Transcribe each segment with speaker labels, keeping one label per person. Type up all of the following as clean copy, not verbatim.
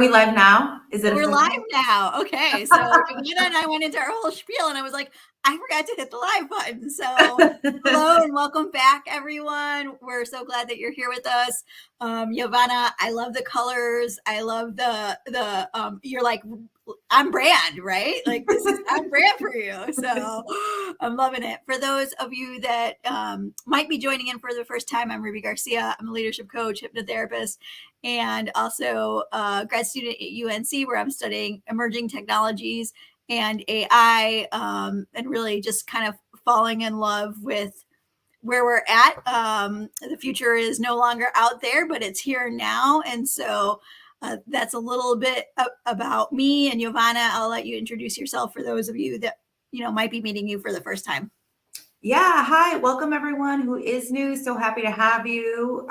Speaker 1: we live now? Is it
Speaker 2: We're live now. Okay. So Yovana and I went into our whole spiel and I was like, I forgot to hit the live button. So hello and welcome back, everyone. We're so glad that you're here with us. Yovana, I love the colors. I love you're like on brand, right? Like this is on brand for you. So I'm loving it. For those of you that might be joining in for the first time, I'm Ruby Garcia. I'm a leadership coach, hypnotherapist, and also a grad student at UNC where I'm studying emerging technologies and AI, and really just kind of falling in love with where we're at. The future is no longer out there, but it's here now. And so that's a little bit about me and Yovana. I'll let you introduce yourself for those of you that might be meeting you for the first time.
Speaker 1: Yeah, hi, welcome everyone who is new. So happy to have you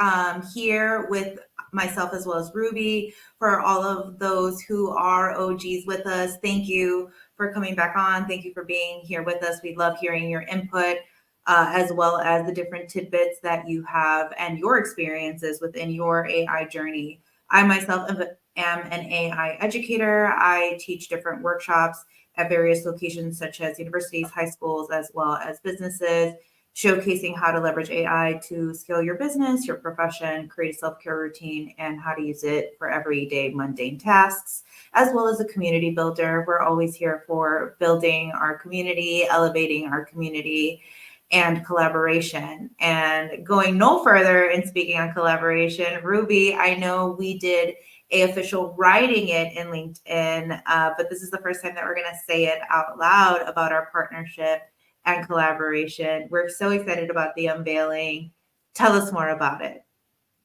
Speaker 1: here with myself as well as Ruby. For all of those who are OGs with us, thank you for coming back on. Thank you for being here with us. We love hearing your input as well as the different tidbits that you have and your experiences within your AI journey. I myself am an AI educator. I teach different workshops at various locations such as universities, high schools, as well as businesses, showcasing how to leverage AI to scale your business, your profession, create a self-care routine, and how to use it for everyday mundane tasks, as well as a community builder. We're always here for building our community, elevating our community, and collaboration. And going no further in speaking on collaboration, Ruby, I know we did a official writing it in LinkedIn, but this is the first time that we're going to say it out loud about our partnership and collaboration. We're so excited about the unveiling. Tell us more about it.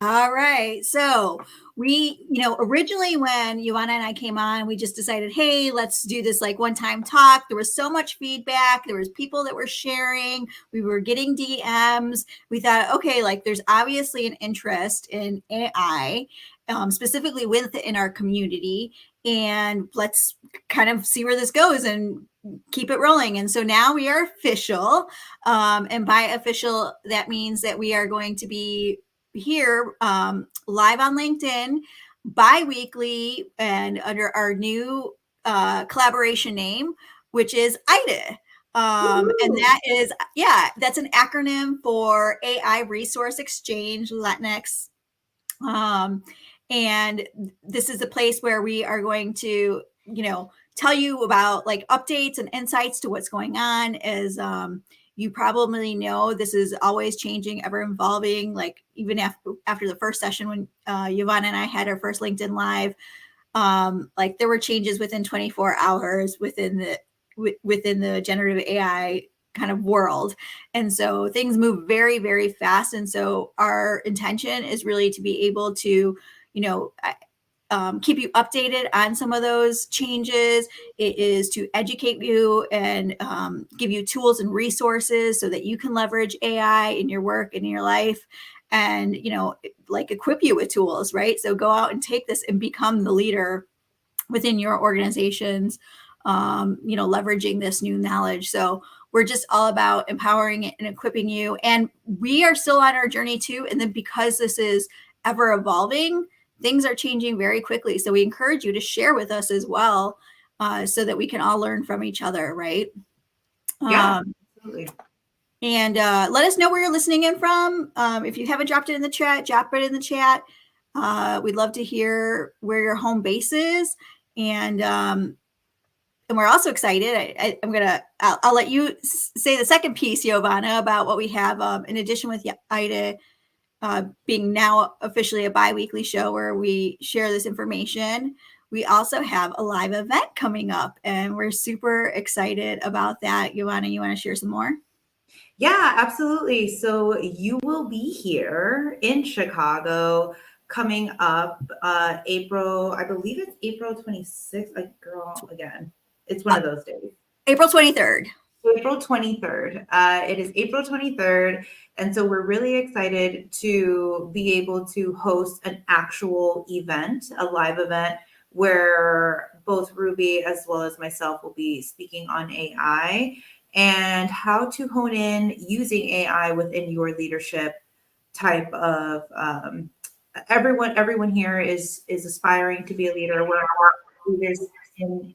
Speaker 2: All right. So we, originally when Yovana and I came on, we just decided, hey, let's do this like one-time talk. There was so much feedback. There was people that were sharing. We were getting DMs. We thought, okay, like there's obviously an interest in AI, specifically within our community. And let's kind of see where this goes and keep it rolling. And so now we are official. And by official, that means that we are going to be here live on LinkedIn bi-weekly and under our new collaboration name, which is AIRE. And that is, that's an acronym for AI Resource Exchange Latinx. And this is a place where we are going to, tell you about like updates and insights to what's going on. As you probably know, this is always changing, ever evolving. Like even after the first session when Yovana and I had our first LinkedIn Live, like there were changes within 24 hours within the generative AI kind of world. And so things move very, very fast. And so our intention is really to be able to, keep you updated on some of those changes. It is to educate you and give you tools and resources so that you can leverage AI in your work and in your life, and like equip you with tools, right? So go out and take this and become the leader within your organizations, leveraging this new knowledge. So we're just all about empowering and equipping you. And we are still on our journey too. And then because this is ever evolving, things are changing very quickly. So we encourage you to share with us as well, so that we can all learn from each other, right?
Speaker 1: Yeah, absolutely.
Speaker 2: And let us know where you're listening in from. If you haven't dropped it in the chat, drop it in the chat. We'd love to hear where your home base is. And we're also excited. I'll let you say the second piece, Yovana, about what we have in addition with AIRE being now officially a bi-weekly show where we share this information. We also have a live event coming up, and we're super excited about that. Yovana, you want to share some more?
Speaker 1: Yeah, absolutely. So you will be here in Chicago coming up April, I believe it's April 26th. Like, girl, again, it's one of those days.
Speaker 2: April 23rd.
Speaker 1: April 23rd. It is April 23rd. And so we're really excited to be able to host an actual event, a live event, where both Ruby as well as myself will be speaking on AI and how to hone in using AI within your leadership type of everyone here is aspiring to be a leader. We're leaders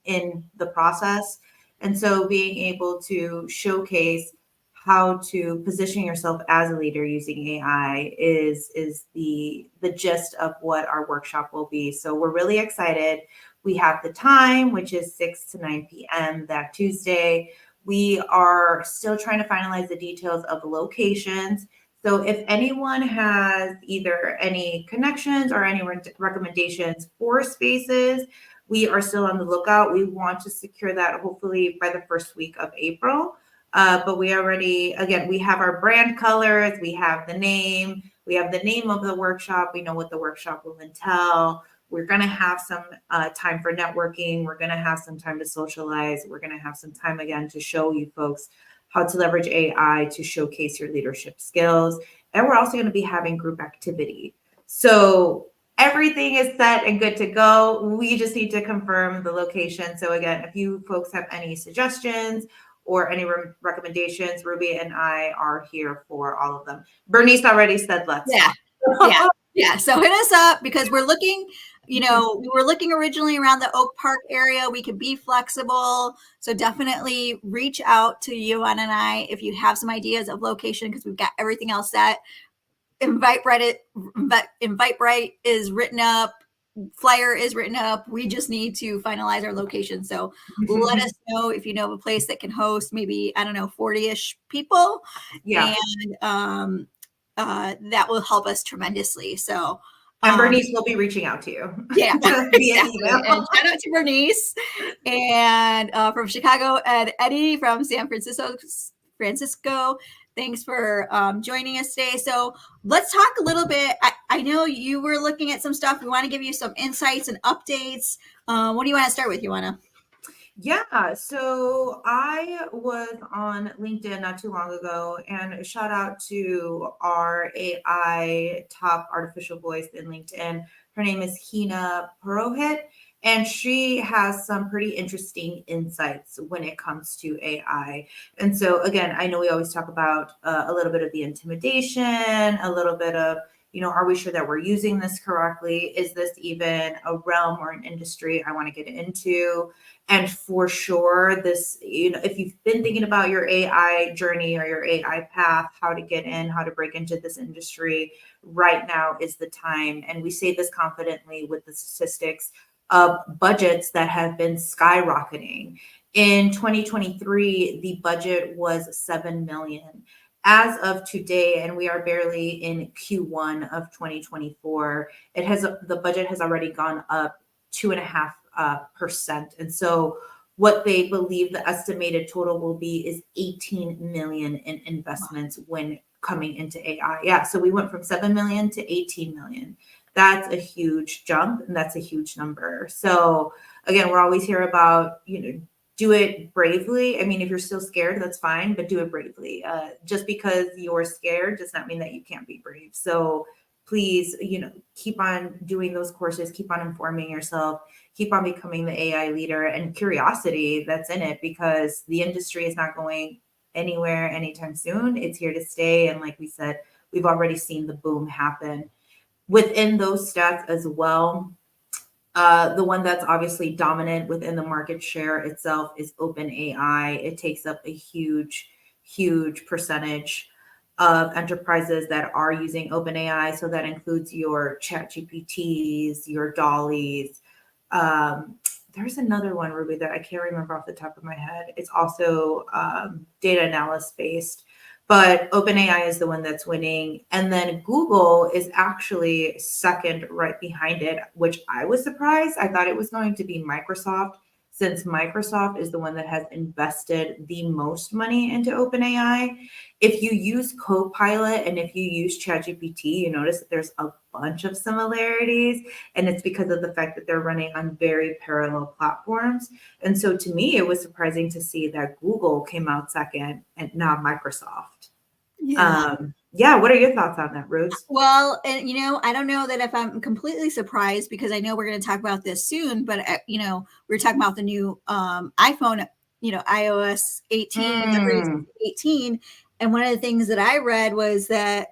Speaker 1: in the process. And so being able to showcase how to position yourself as a leader using AI is the gist of what our workshop will be. So we're really excited. We have the time, which is 6 to 9 p.m. that Tuesday. We are still trying to finalize the details of the locations. So if anyone has either any connections or any recommendations for spaces, we are still on the lookout. We want to secure that hopefully by the first week of April. But we already, again, we have our brand colors, we have the name of the workshop. We know what the workshop will entail. We're going to have some time for networking. We're going to have some time to socialize. We're going to have some time again to show you folks how to leverage AI to showcase your leadership skills. And we're also going to be having group activity. So everything is set and good to go. We just need to confirm the location. So again, if you folks have any suggestions or any recommendations, Ruby and I are here for all of them. Bernice already said let's
Speaker 2: Yeah.
Speaker 1: talk.
Speaker 2: Yeah. So hit us up because we're looking, we were looking originally around the Oak Park area. We could be flexible. So definitely reach out to Yovana and I if you have some ideas of location because we've got everything else set. Invite Bright is written up. Flyer is written up. We just need to finalize our location. So let us know if you know of a place that can host maybe, I don't know, 40-ish people.
Speaker 1: Yeah.
Speaker 2: And that will help us tremendously. So
Speaker 1: and Bernice will be reaching out to you.
Speaker 2: Yeah, exactly.
Speaker 1: Email.
Speaker 2: And shout out to Bernice and from Chicago and Eddie from San Francisco. Thanks for joining us today. So let's talk a little bit. I know you were looking at some stuff. We want to give you some insights and updates. What do you want to start with, Yovana?
Speaker 1: Yeah, so I was on LinkedIn not too long ago, and shout out to our AI top artificial voice in LinkedIn. Her name is Hina Purohit, and she has some pretty interesting insights when it comes to AI. And so, again, I know we always talk about a little bit of the intimidation, a little bit of are we sure that we're using this correctly? Is this even a realm or an industry I want to get into? And for sure, this, if you've been thinking about your AI journey or your AI path, how to get in, how to break into this industry, right now is the time. And we say this confidently with the statistics of budgets that have been skyrocketing. In 2023, the budget was 7 million. As of today, and we are barely in Q1 of 2024, the budget has already gone up 2.5%. And so what they believe the estimated total will be is 18 million in investments when coming into AI. Yeah, so we went from 7 million to 18 million. That's a huge jump, and that's a huge number. So again, we're always here about, do it bravely. I mean, if you're still scared, that's fine, but do it bravely. Just because you're scared does not mean that you can't be brave. So please, keep on doing those courses, keep on informing yourself, keep on becoming the AI leader, and curiosity that's in it, because the industry is not going anywhere anytime soon. It's here to stay. And like we said, we've already seen the boom happen. Within those stats as well, the one that's obviously dominant within the market share itself is OpenAI. It takes up a huge, huge percentage of enterprises that are using OpenAI. So that includes your ChatGPTs, your Dollies. There's another one, Ruby, that I can't remember off the top of my head. It's also data analysis based. But OpenAI is the one that's winning. And then Google is actually second right behind it, which I was surprised. I thought it was going to be Microsoft, since Microsoft is the one that has invested the most money into OpenAI. If you use Copilot and if you use ChatGPT, you notice that there's a bunch of similarities. And it's because of the fact that they're running on very parallel platforms. And so to me, it was surprising to see that Google came out second and not Microsoft. Yeah. What are your thoughts on that, Rose?
Speaker 2: Well, and I don't know that if I'm completely surprised, because I know we're going to talk about this soon, but we're talking about the new iPhone, iOS 18, 18. And one of the things that I read was that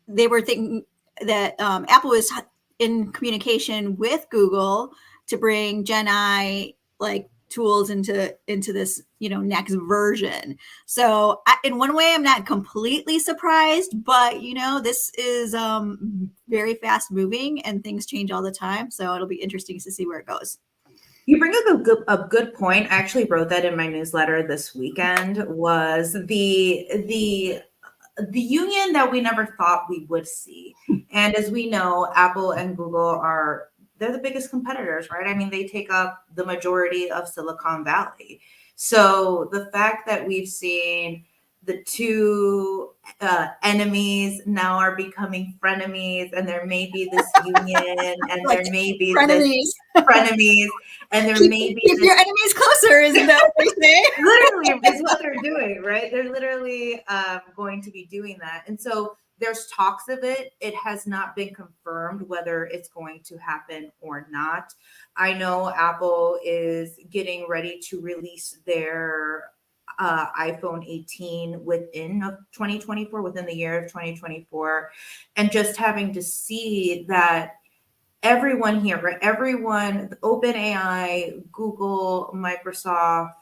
Speaker 2: they were thinking that Apple was in communication with Google to bring Gen I like tools into this, you know, next version. So in one way, I'm not completely surprised, but you know, this is very fast moving and things change all the time. So it'll be interesting to see where it goes.
Speaker 1: You bring up a good point. I actually wrote that in my newsletter this weekend. Was the union that we never thought we would see. And as we know, Apple and Google they're the biggest competitors, right? I mean, they take up the majority of Silicon Valley. So the fact that we've seen the two enemies now are becoming frenemies, and there may be this union, and
Speaker 2: Like
Speaker 1: there may be
Speaker 2: frenemies.
Speaker 1: this frenemies, and there may be
Speaker 2: keep
Speaker 1: this,
Speaker 2: your enemies closer, isn't that what they say?
Speaker 1: literally is what they're doing, right? They're literally going to be doing that. And so there's talks of it. It has not been confirmed whether it's going to happen or not. I know Apple is getting ready to release their iPhone 18 within 2024, within the year of 2024. And just having to see that everyone here, right? Everyone, OpenAI, Google, Microsoft,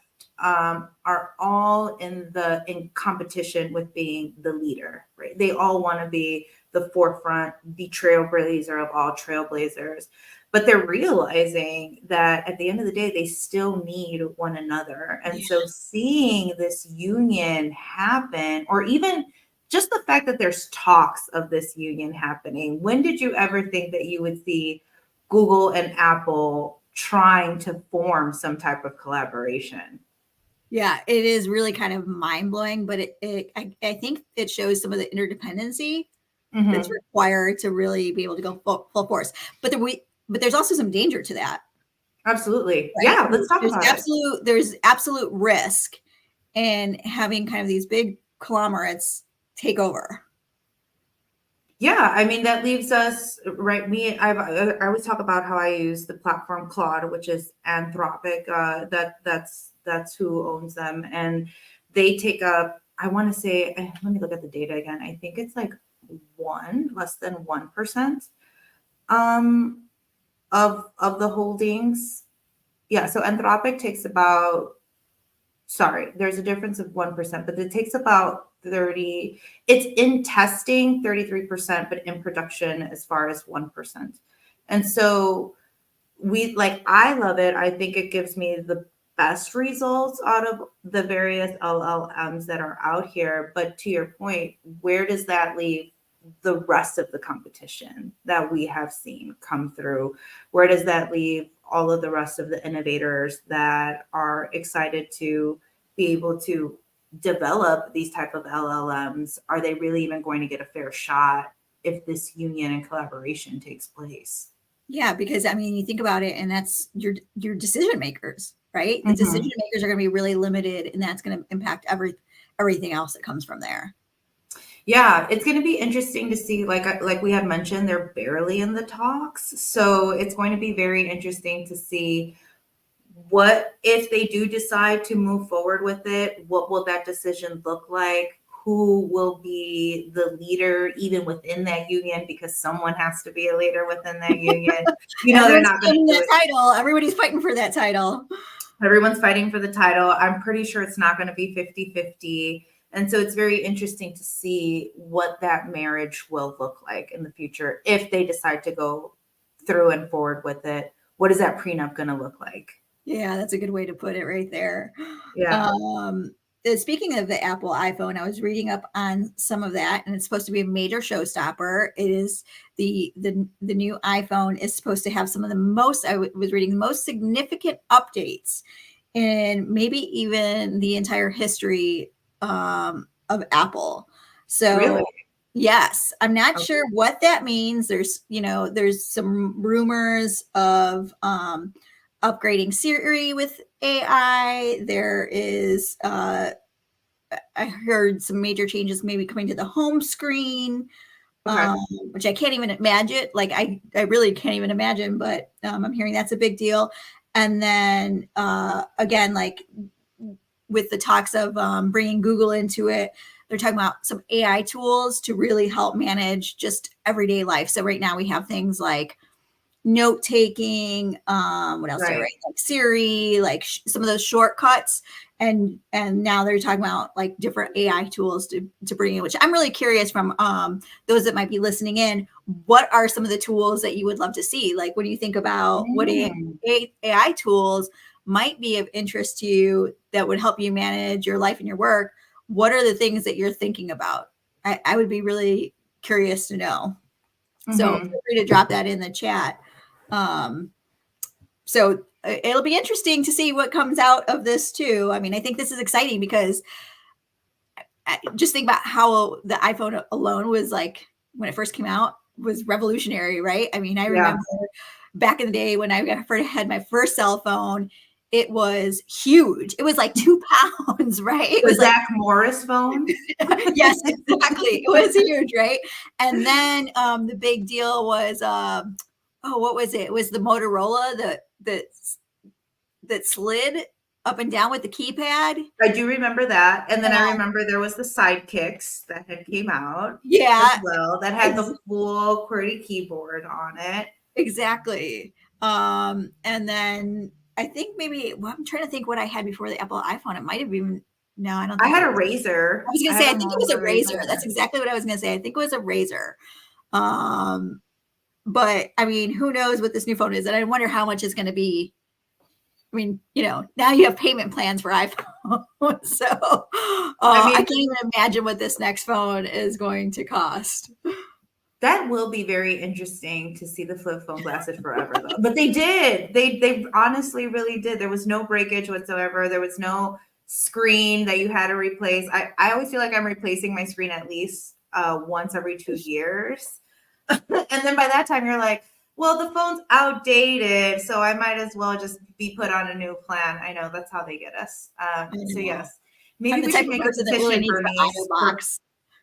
Speaker 1: are all in competition with being the leader, right? They all want to be the forefront, the trailblazer of all trailblazers, but they're realizing that at the end of the day, they still need one another. And so seeing this union happen, or even just the fact that there's talks of this union happening, when did you ever think that you would see Google and Apple trying to form some type of collaboration?
Speaker 2: Yeah, it is really kind of mind blowing, but I think it shows some of the interdependency that's required to really be able to go full force. But there's also some danger to that.
Speaker 1: Absolutely.
Speaker 2: Right?
Speaker 1: Yeah, let's talk about it.
Speaker 2: There's absolute risk in having kind of these big conglomerates take over.
Speaker 1: Yeah, I mean that leaves us right. I always talk about how I use the platform Claude, which is Anthropic. That's who owns them, and they take up. I want to say, let me look at the data again. I think it's like less than 1% of the holdings. Yeah, so Anthropic takes about. Sorry, there's a difference of 1%, but it takes about 30. It's in testing 33%, but in production as far as 1%. And so I love it. I think it gives me the best results out of the various LLMs that are out here. But to your point, where does that leave the rest of the competition that we have seen come through? Where does that leave all of the rest of the innovators that are excited to be able to develop these type of LLMs? Are they really even going to get a fair shot if this union and collaboration takes place?
Speaker 2: Yeah, because I mean, you think about it, and that's your decision makers, right? The decision makers are going to be really limited, and that's going to impact everything else that comes from there.
Speaker 1: Yeah, it's going to be interesting to see. Like we had mentioned, they're barely in the talks, so it's going to be very interesting to see what if they do decide to move forward with it. What will that decision look like? Who will be the leader, even within that union? Because someone has to be a leader within that union. You know, they're not going to do it.
Speaker 2: Title. Everybody's fighting for that title.
Speaker 1: Everyone's fighting for the title. I'm pretty sure it's not going to be 50-50. And so it's very interesting to see what that marriage will look like in the future if they decide to go through and forward with it. What is that prenup going to look like?
Speaker 2: Yeah, that's a good way to put it right there.
Speaker 1: Yeah.
Speaker 2: Speaking of the Apple iPhone, I was reading up on some of that, and it's supposed to be a major showstopper. It is the new iPhone is supposed to have some of the most, was reading, the most significant updates in maybe even the entire history of Apple. So
Speaker 1: Really?
Speaker 2: yes, I'm not sure what that means. There's some rumors of upgrading Siri with AI. There is, I heard some major changes maybe coming to the home screen, which I can't even imagine. Like I really can't even imagine, but I'm hearing that's a big deal. And then again, like with the talks of bringing Google into it, they're talking about some AI tools to really help manage just everyday life. So right now we have things like note taking, what else do I
Speaker 1: Right.
Speaker 2: write? Like Siri, like some of those shortcuts. And now they're talking about like different AI tools to bring in, which I'm really curious from those that might be listening in. What are some of the tools that you would love to see? Like when you think about what AI tools might be of interest to you that would help you manage your life and your work, what are the things that you're thinking about? I would be really curious to know. So feel free to drop that in the chat. So it'll be interesting to see what comes out of this too. I mean, I think this is exciting because just think about how the iPhone alone was like when it first came out was revolutionary, right? I mean, I remember back in the day when I had my first cell phone, it was huge. It was like 2 pounds, right? It
Speaker 1: The
Speaker 2: was like
Speaker 1: Zach Morris phone.
Speaker 2: yes, exactly. It was huge, right? And then the big deal was what was it? It was the Motorola that slid up and down with the keypad.
Speaker 1: I do remember that. And then I remember there was the Sidekicks that had came out as well that had the full QWERTY keyboard on it.
Speaker 2: Exactly. And then I think maybe I'm trying to think what I had before the Apple iPhone. It might have been no, I don't think
Speaker 1: I had a Razor.
Speaker 2: I was gonna say I think it was a Razor. That's exactly what I was gonna say. I think it was a Razor. But I mean, who knows what this new phone is? And I wonder how much it's gonna be. I mean, you know, now you have payment plans for iPhone. So I can't even imagine what this next phone is going to cost.
Speaker 1: That will be very interesting to see the flip phone lasted forever though. But they did. They honestly really did. There was no breakage whatsoever. There was no screen that you had to replace. I always feel like I'm replacing my screen at least once every 2 years. And then by that time you're like, well, the phone's outdated, so I might as well just be put on a new plan. I know that's how they get us. So yes, maybe we should make a petition for
Speaker 2: box.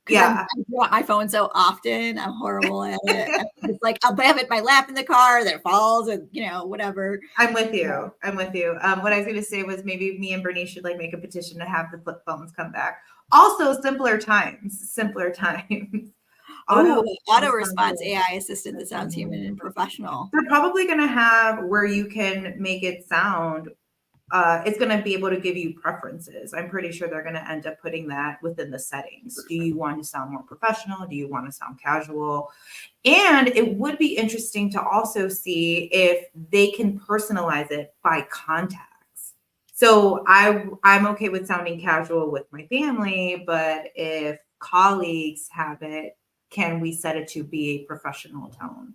Speaker 1: Yeah,
Speaker 2: I draw my phone so often. I'm horrible at it. It's like I'll have it in my lap in the car, then it falls, and you know whatever.
Speaker 1: I'm with you. I'm with you. What I was going to say was maybe me and Bernice should like make a petition to have the flip phones come back. Also, simpler times. Simpler times.
Speaker 2: Auto response AI assistant that sounds human and professional.
Speaker 1: They're probably going to have where you can make it sound. It's going to be able to give you preferences. I'm pretty sure they're going to end up putting that within the settings. Do you want to sound more professional? Do you want to sound casual? And it would be interesting to also see if they can personalize it by contacts. So I'm okay with sounding casual with my family, but if colleagues have it, can we set it to be a professional tone?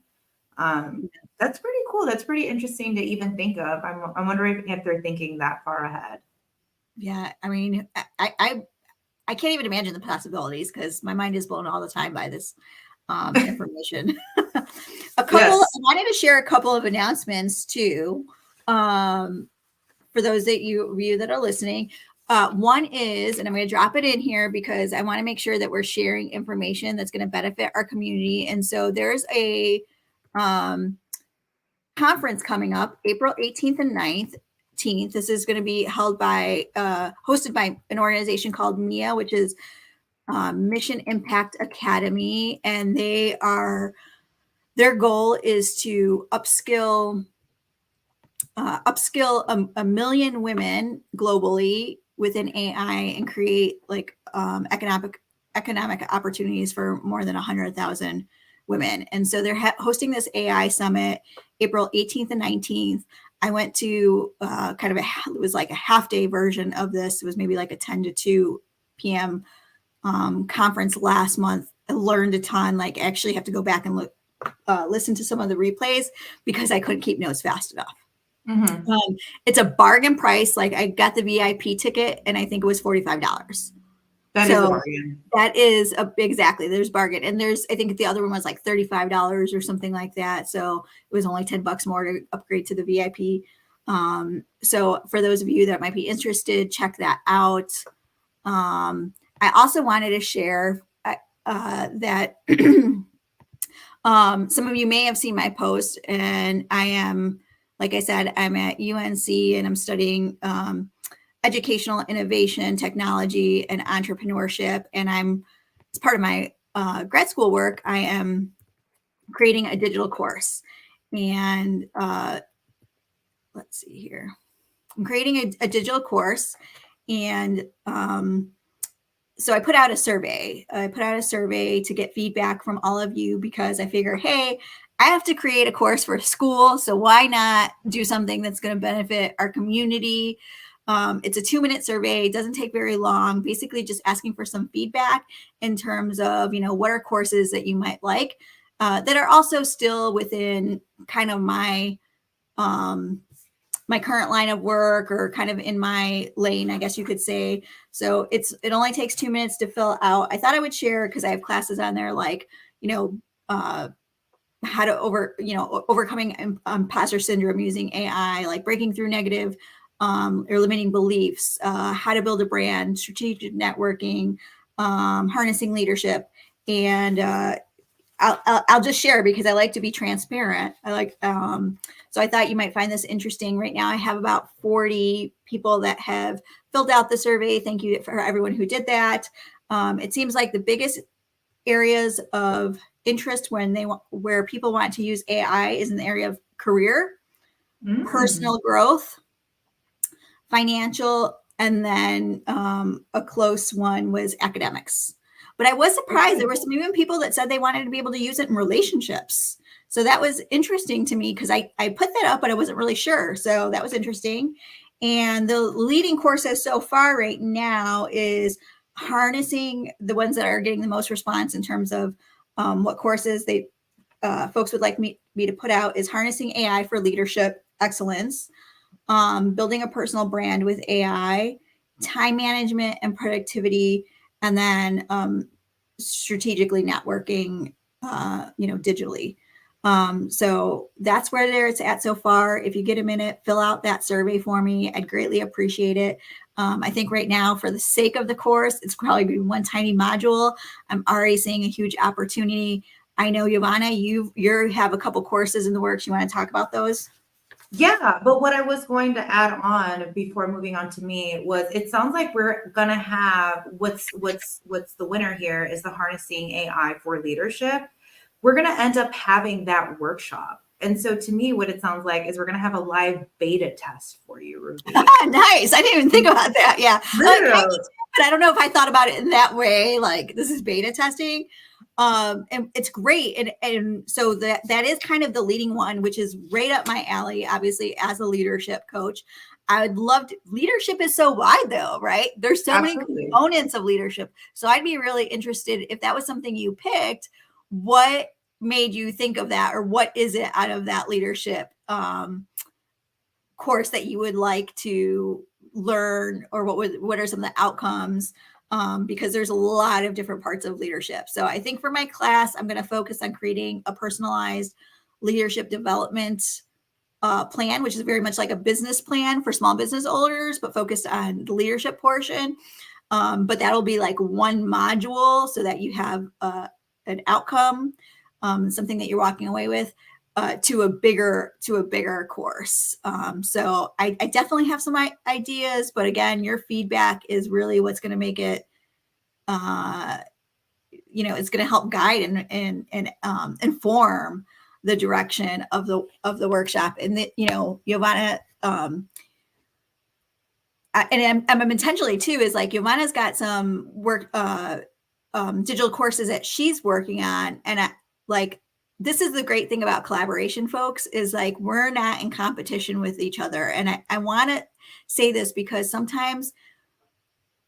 Speaker 1: That's pretty cool. That's pretty interesting to even think of. I'm wondering if they're thinking that far ahead.
Speaker 2: Yeah, I mean, I can't even imagine the possibilities because my mind is blown all the time by this information. I wanted to share a couple of announcements too, for those that you that are listening. One is, and I'm going to drop it in here because I want to make sure that we're sharing information that's going to benefit our community. And so there's a conference coming up April 18th and 19th. This is going to be held by, hosted by an organization called MIA, which is Mission Impact Academy. And their goal is to upskill a million women globally within AI and create like economic opportunities for more than 100,000 women. And so they're hosting this AI summit April 18th and 19th. I went to it was like a half day version of this. It was maybe like a 10 to 2 p.m. Conference last month. I learned a ton. Like I actually have to go back and listen to some of the replays because I couldn't keep notes fast enough. Mm-hmm. It's a bargain price. Like I got the VIP ticket and I think it was $45.
Speaker 1: That is a bargain.
Speaker 2: That is exactly. There's bargain. And I think the other one was like $35 or something like that. So it was only $10 more to upgrade to the VIP. So for those of you that might be interested, check that out. I also wanted to share that some of you may have seen my post, and I am, like I said, I'm at UNC and I'm studying educational innovation, technology, and entrepreneurship. And as part of my grad school work, I am creating a digital course. And let's see here. I'm creating a digital course. And so I put out a survey. I put out a survey to get feedback from all of you because I figure, hey, I have to create a course for school. So why not do something that's going to benefit our community? It's a 2-minute survey. It doesn't take very long. Basically, just asking for some feedback in terms of, what are courses that you might like that are also still within kind of my my current line of work or kind of in my lane, I guess you could say. So it only takes 2 minutes to fill out. I thought I would share because I have classes on there like, how to overcoming imposter syndrome using AI, like breaking through negative or limiting beliefs, how to build a brand, strategic networking, harnessing leadership. And I'll just share because I like to be transparent. So I thought you might find this interesting. Right now, I have about 40 people that have filled out the survey. Thank you for everyone who did that. It seems like the biggest areas of interest where people want to use AI is in the area of career, personal growth, financial, and then a close one was academics. But I was surprised. There were some even people that said they wanted to be able to use it in relationships. So that was interesting to me because I put that up, but I wasn't really sure. So that was interesting. And the leading courses so far right now is harnessing the ones that are getting the most response in terms of what courses folks would like me to put out is harnessing AI for leadership excellence, building a personal brand with AI, time management and productivity, and then strategically networking, digitally. So that's where it's at so far. If you get a minute, fill out that survey for me. I'd greatly appreciate it. I think right now, for the sake of the course, it's probably be one tiny module. I'm already seeing a huge opportunity. I know, Yovana, you have a couple courses in the works. You want to talk about those?
Speaker 1: Yeah, but what I was going to add on before moving on to me was it sounds like we're gonna have what's the winner here is the harnessing AI for leadership. We're gonna end up having that workshop. And so to me, what it sounds like is we're gonna have a live beta test for you, Ruby.
Speaker 2: Nice. I didn't even think about that. Yeah.
Speaker 1: Yeah.
Speaker 2: But I don't know if I thought about it in that way. Like, this is beta testing. And it's great. And so that is kind of the leading one, which is right up my alley, obviously, as a leadership coach. I would love to. Leadership is so wide, though, right? There's so many components of leadership. So I'd be really interested if that was something you picked. What made you think of that, or what is it out of that leadership course that you would like to learn, or what are some of the outcomes? Because there's a lot of different parts of leadership. So I think for my class, I'm going to focus on creating a personalized leadership development plan, which is very much like a business plan for small business owners, but focused on the leadership portion. But that'll be like one module so that you have an outcome, something that you're walking away with. To a bigger course. So I definitely have some ideas, but again, your feedback is really what's going to make it, it's going to help guide and inform the direction of the workshop. And Yovana, and I'm intentionally too, is like Yovana's got some work, digital courses that she's working on, and this is the great thing about collaboration, folks, is like we're not in competition with each other. And I want to say this because sometimes,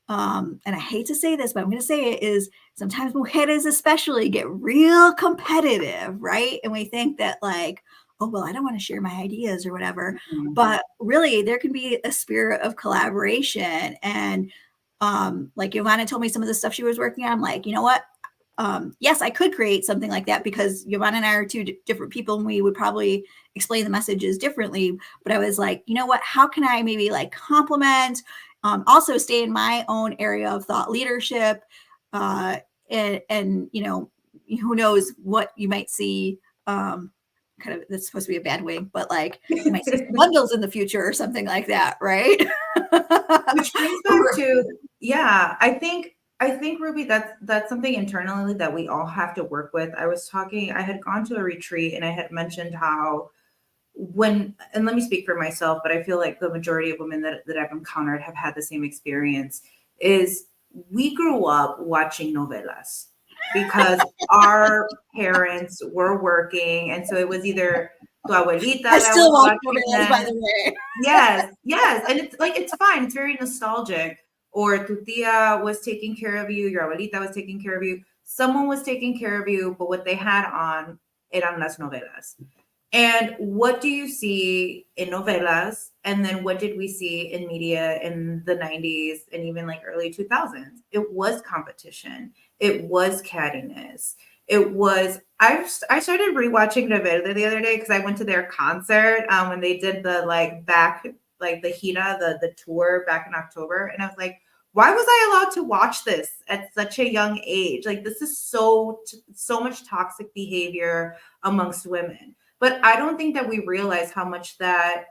Speaker 2: and I hate to say this, but I'm going to say it, is sometimes mujeres especially get real competitive, right? And we think that like, oh, well, I don't want to share my ideas or whatever. Mm-hmm. But really, there can be a spirit of collaboration. And like Yovana told me some of the stuff she was working on. I'm like, you know what? Yes, I could create something like that because Yovana and I are two different people and we would probably explain the messages differently. But I was like, you know what, how can I maybe like complement, also stay in my own area of thought leadership, and who knows what you might see, kind of, that's supposed to be a bad wing, but like you might see some bundles in the future or something like that, right?
Speaker 1: Which brings back to, yeah, I think Ruby, that's something internally that we all have to work with. I had gone to a retreat and I had mentioned how and let me speak for myself, but I feel like the majority of women that I've encountered have had the same experience, is we grew up watching novelas because our parents were working. And so it was either tu abuelita
Speaker 2: I
Speaker 1: that
Speaker 2: still
Speaker 1: was
Speaker 2: watch
Speaker 1: watching
Speaker 2: novelas, by
Speaker 1: them.
Speaker 2: the way.
Speaker 1: Yes, yes. And it's like, it's fine. It's very nostalgic. Or tu tia was taking care of you, your abuelita was taking care of you. Someone was taking care of you, but what they had on eran las novelas. And what do you see in novelas? And then what did we see in media in the 90s and even like early 2000s? It was competition. It was cattiness. I started rewatching Rebelde the other day because I went to their concert when they did the like the Gira, the tour back in October. And I was like, why was I allowed to watch this at such a young age? Like, this is so much toxic behavior amongst women. But I don't think that we realize how much that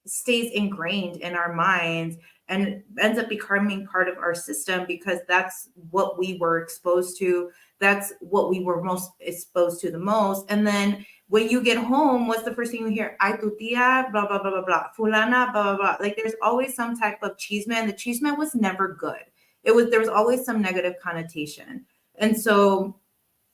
Speaker 1: stays ingrained in our minds and ends up becoming part of our system because that's what we were exposed to. That's what we were most exposed to the most. And then when you get home, what's the first thing you hear? Ay, tu tia, blah, blah, blah, blah, blah. Fulana, blah, blah, blah. Like, there's always some type of chisme, and the chisme was never good. There was always some negative connotation. And so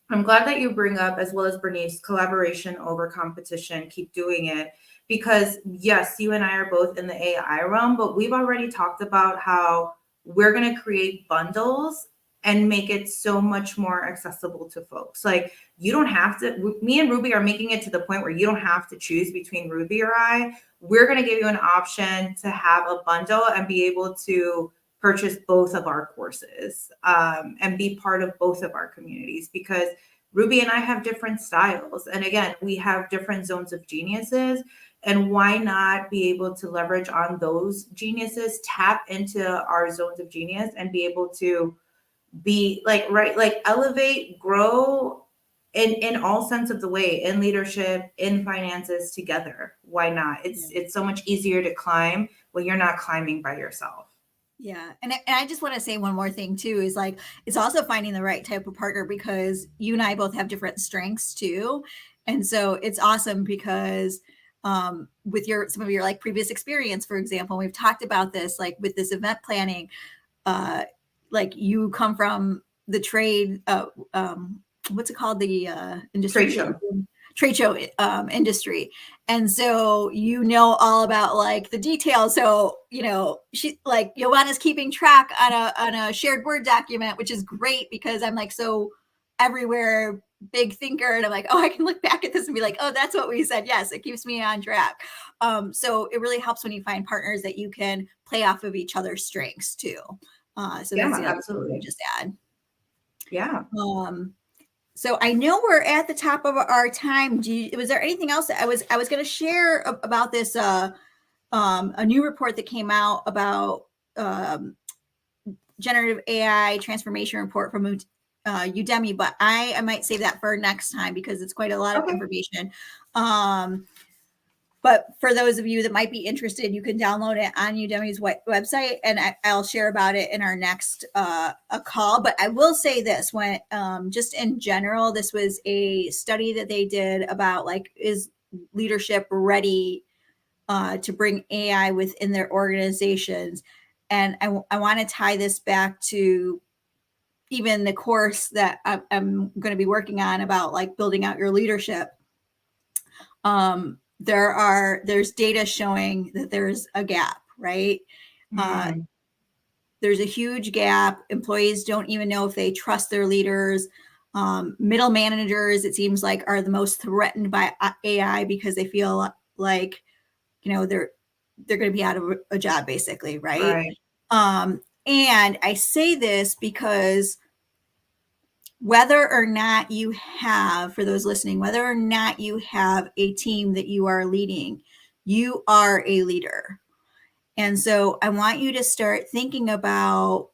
Speaker 1: I'm glad that you bring up, as well as Bernice, collaboration over competition. Keep doing it because, yes, you and I are both in the AI realm, but we've already talked about how we're going to create bundles and make it so much more accessible to folks. Like, you don't have to, me and Ruby are making it to the point where you don't have to choose between Ruby or I. We're going to give you an option to have a bundle and be able to purchase both of our courses and be part of both of our communities because Ruby and I have different styles. And again, we have different zones of geniuses. And why not be able to leverage on those geniuses, tap into our zones of genius, and be able to be like, right, like elevate, grow in all sense of the way, in leadership, in finances together. Why not? It's so much easier to climb when you're not climbing by yourself.
Speaker 2: Yeah. And I just want to say one more thing too, is like, it's also finding the right type of partner because you and I both have different strengths too. And so it's awesome because with some of your like previous experience, for example, we've talked about this, like with this event planning, uh, like you come from the trade, what's it called? The
Speaker 1: Trade
Speaker 2: industry that
Speaker 1: show.
Speaker 2: you're in, trade show industry. And so you know all about like the details. So, she like Yovana's keeping track on a shared Word document, which is great because I'm like so everywhere big thinker and I'm like, oh, I can look back at this and be like, oh, that's what we said. Yes, it keeps me on track. So it really helps when you find partners that you can play off of each other's strengths too. So
Speaker 1: Yeah,
Speaker 2: that's the other thing I would
Speaker 1: absolutely.
Speaker 2: just add.
Speaker 1: Yeah.
Speaker 2: So I know we're at the top of our time. Was there anything else that I was going to share about this? A new report that came out about generative AI transformation report from Udemy, but I might save that for next time because it's quite a lot of
Speaker 1: Okay.
Speaker 2: information. But for those of you that might be interested, you can download it on Udemy's website, and I'll share about it in our next a call. But I will say this: when just in general, this was a study that they did about like, is leadership ready to bring AI within their organizations? And I want to tie this back to even the course that I'm going to be working on about like building out your leadership. There's data showing that there's a gap, right?
Speaker 1: Mm.
Speaker 2: There's a huge gap. Employees don't even know if they trust their leaders. Middle managers, it seems like, are the most threatened by AI because they feel like, they're going to be out of a job, basically, right?
Speaker 1: Right.
Speaker 2: And I say this because whether or not you have, for those listening, whether or not you have a team that you are leading, you are a leader. And so I want you to start thinking about,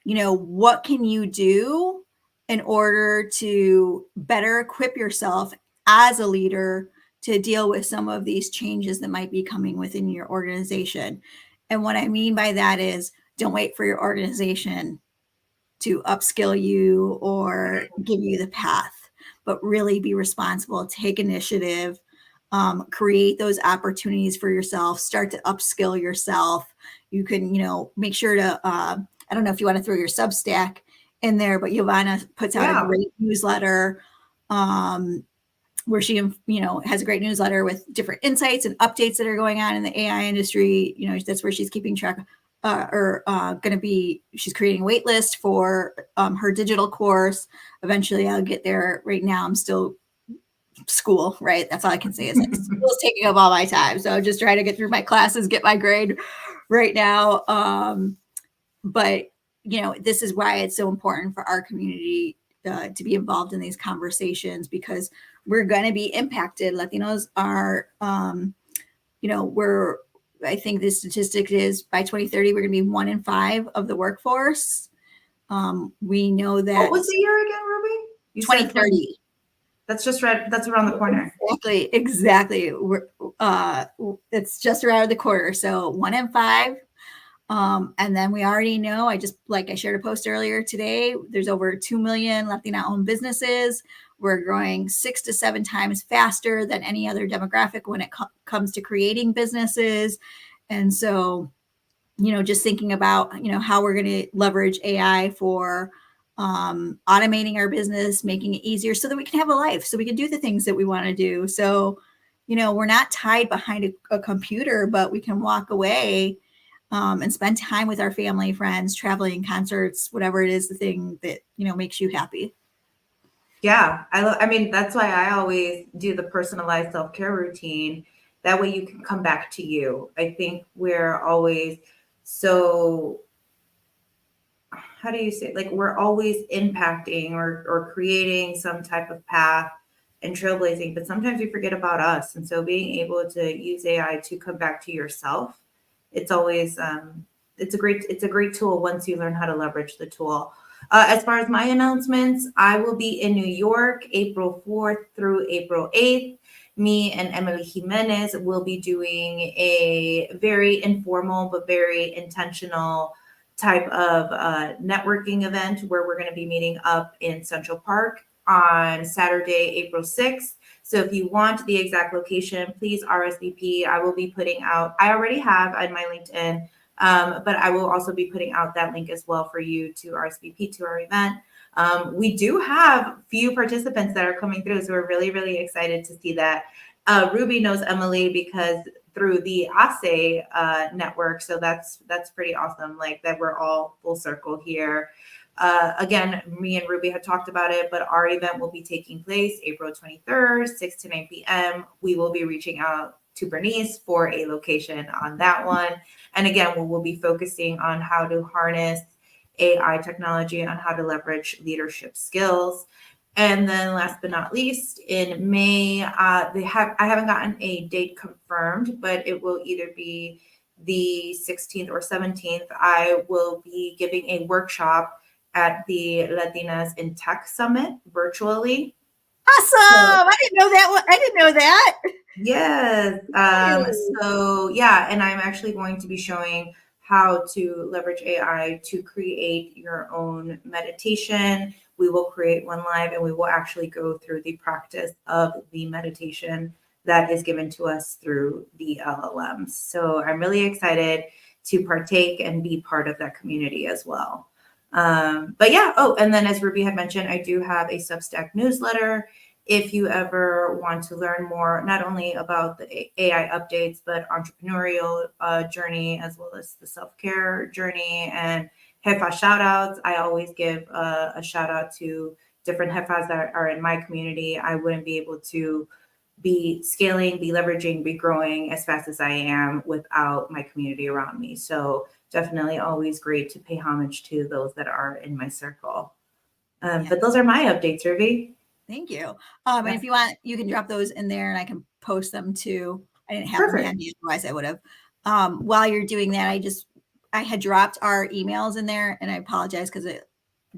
Speaker 2: what can you do in order to better equip yourself as a leader to deal with some of these changes that might be coming within your organization. And what I mean by that is, don't wait for your organization to upskill you or give you the path, but really be responsible, take initiative, create those opportunities for yourself, start to upskill yourself. You can, make sure to, I don't know if you want to throw your Substack in there, but Yovana puts out a great newsletter, where she, has a great newsletter with different insights and updates that are going on in the AI industry. That's where she's keeping track, she's creating a wait list for her digital course. Eventually I'll get there. Right now I'm still school, right? That's all I can say is that school's taking up all my time. So I'm just trying to get through my classes, get my grade right now. But this is why it's so important for our community to be involved in these conversations, because we're going to be impacted. Latinos are, I think the statistic is by 2030, we're going to be 1 in 5 of the workforce. We know that.
Speaker 1: What was the year again, Ruby?
Speaker 2: You 2030.
Speaker 1: That's just right. That's around the corner.
Speaker 2: Exactly. It's just around the corner. So 1 in 5. And then we already know, I shared a post earlier today, there's over 2 million Latina owned businesses. We're growing 6 to 7 times faster than any other demographic when it comes to creating businesses. And so, just thinking about, how we're going to leverage AI for automating our business, making it easier so that we can have a life, so we can do the things that we want to do. So, we're not tied behind a computer, but we can walk away and spend time with our family, friends, traveling, concerts, whatever it is, the thing that, makes you happy.
Speaker 1: Yeah. I mean, that's why I always do the personalized self-care routine. That way you can come back to you. I think we're always how do you say, like, we're always impacting or creating some type of path and trailblazing, but sometimes we forget about us. And so being able to use AI to come back to yourself, it's always, it's a great tool once you learn how to leverage the tool. As far as my announcements, I will be in New York, April 4th through April 8th. Me and Emily Jimenez will be doing a very informal but very intentional type of networking event where we're going to be meeting up in Central Park on Saturday, April 6th. So if you want the exact location, please RSVP. I will be putting out, I already have on my LinkedIn, but I will also be putting out that link as well for you to RSVP to our event. We do have few participants that are coming through, so we're really, really excited to see that. Ruby knows Emily because through the AIRE network, so that's pretty awesome. Like that, we're all full circle here. Again, me and Ruby had talked about it, but our event will be taking place April 23rd, 6 to 9 p.m. We will be reaching out to Bernice for a location on that one. And again, we will be focusing on how to harness AI technology, on how to leverage leadership skills. And then last but not least, in May, I haven't gotten a date confirmed, but it will either be the 16th or 17th. I will be giving a workshop at the Latinas in Tech Summit virtually.
Speaker 2: Awesome! I didn't know that. I didn't know that.
Speaker 1: Yes. So yeah, and I'm actually going to be showing how to leverage AI to create your own meditation. We will create one live, and we will actually go through the practice of the meditation that is given to us through the LLMs. So I'm really excited to partake and be part of that community as well. But yeah, and then as Ruby had mentioned, I do have a Substack newsletter. If you ever want to learn more, not only about the AI updates, but entrepreneurial journey, as well as the self-care journey and Jefa shout outs, I always give a shout out to different Jefas that are in my community. I wouldn't be able to be scaling, be leveraging, be growing as fast as I am without my community around me. So definitely always great to pay homage to those that are in my circle. But those are my updates, Ruby.
Speaker 2: Thank you. And if you want, you can drop those in there and I can post them too. I didn't have them handy, otherwise I would have. While you're doing that, I had dropped our emails in there, and I apologize because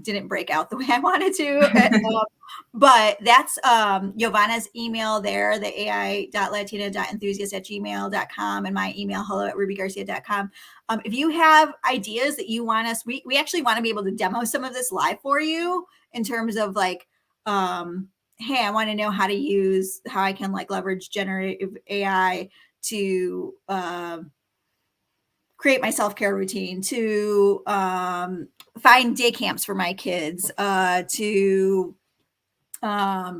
Speaker 2: didn't break out the way I wanted to. But that's Yovana's email there, the ai.latina.enthusiast@gmail.com, and my email, hello@rubygarcia.com. If you have ideas that you want us, we actually want to be able to demo some of this live for you in terms of like, hey, I want to know how I can like leverage generative AI to create my self-care routine, to find day camps for my kids, to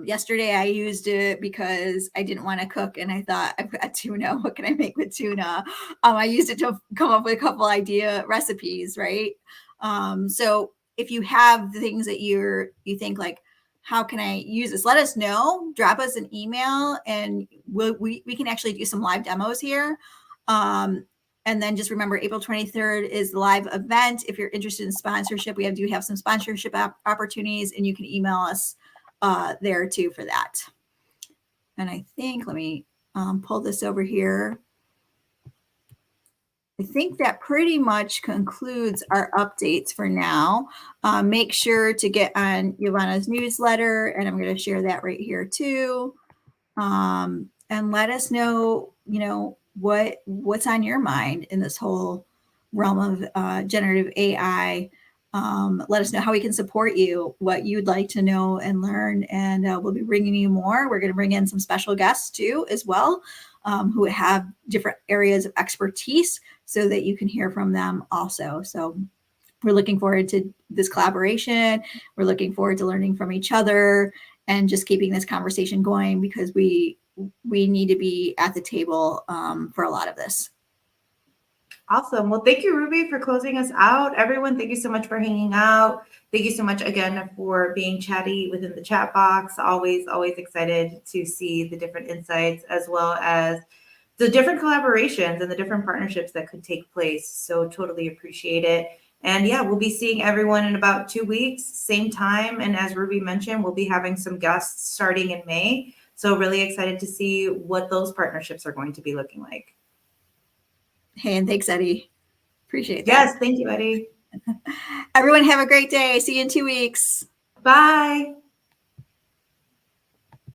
Speaker 2: yesterday I used it because I didn't want to cook and I thought, I've got tuna, what can I make with tuna? I used it to come up with a couple idea recipes, right? So if you have things that you think like, how can I use this? Let us know, drop us an email, and we can actually do some live demos here. And then just remember, April 23rd is the live event. If you're interested in sponsorship, we do have some sponsorship opportunities, and you can email us there too for that. And I think, let me pull this over here. I think that pretty much concludes our updates for now. Make sure to get on Yovana's newsletter, and I'm going to share that right here too. And let us know, what's on your mind in this whole realm of generative AI. Let us know how we can support you, what you'd like to know and learn, and we'll be bringing you more. We're going to bring in some special guests too, as well, who have different areas of expertise so that you can hear from them also. So we're looking forward to this collaboration. We're looking forward to learning from each other and just keeping this conversation going, because we need to be at the table for a lot of this.
Speaker 1: Awesome. Well, thank you, Ruby, for closing us out. Everyone, thank you so much for hanging out. Thank you so much again for being chatty within the chat box. Always excited to see the different insights, as well as the different collaborations and the different partnerships that could take place. So totally appreciate it. And yeah, we'll be seeing everyone in about 2 weeks, same time. And as Ruby mentioned, we'll be having some guests starting in May. So really excited to see what those partnerships are going to be looking like.
Speaker 2: Hey, and thanks, Eddie. Appreciate that.
Speaker 1: Yes, thank you, Eddie.
Speaker 2: Everyone have a great day. See you in 2 weeks.
Speaker 1: Bye.